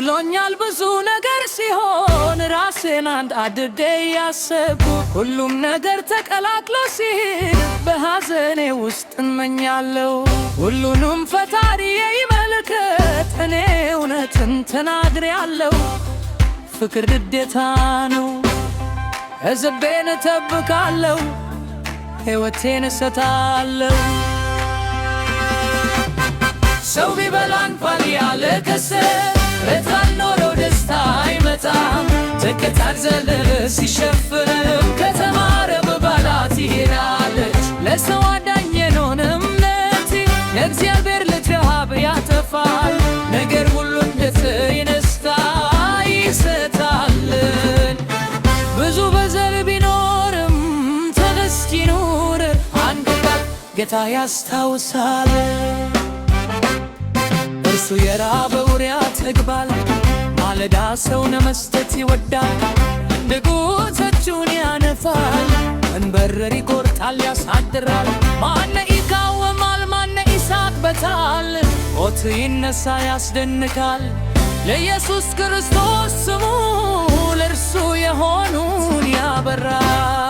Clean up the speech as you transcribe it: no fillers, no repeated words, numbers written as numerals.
መስሎኛል ብዙ ነገር ሲሆን ራሴን አንድ አድርጌ ያሰብኩ ሁሉም ነገር ተቀላቅሎ ሲሄድ በሐዘኔ ውስጥ እመኛለሁ ሁሉንም ፈጣሪዬ ይመልከት እኔ እውነትን ተናግሬአለሁ ፍቅር ግዴታ ነው ሕዝቤን እጠብቃለሁ ሕይወቴን እሰጣለሁ ሰው ቢበላ እንኳን ያለቀሰ በታል ኖሮ ደስታ አይመጣም ትከታል ዘለለ ሲሸፍንም ከተማረ በባላት ይሄዳለች ለሰው አዳኝ የሆነ እምነት የእግዚአብሔር ልጅ ረሃብ ያጠፋል ነገር ሁሉ እንደተነስታ ይሰጣልን ብዙ በዘር ቢኖርም ትዕግስት ይኑር አንድ ቀን ጌታ ያስታውሳል እርሱ የራበውን ያጠግባል ማለዳ ሰውን መስጠት ይወዳል ንጉሶቹን ያነፋል መንበረር ይቆርጣል ያሳድራል ማነ ይቃወማል ማነ ይሳቅበታል ሞት ይነሳ ያስደንቃል ለኢየሱስ ክርስቶስ ስሙ ለእርሱ የሆኑን ያበራል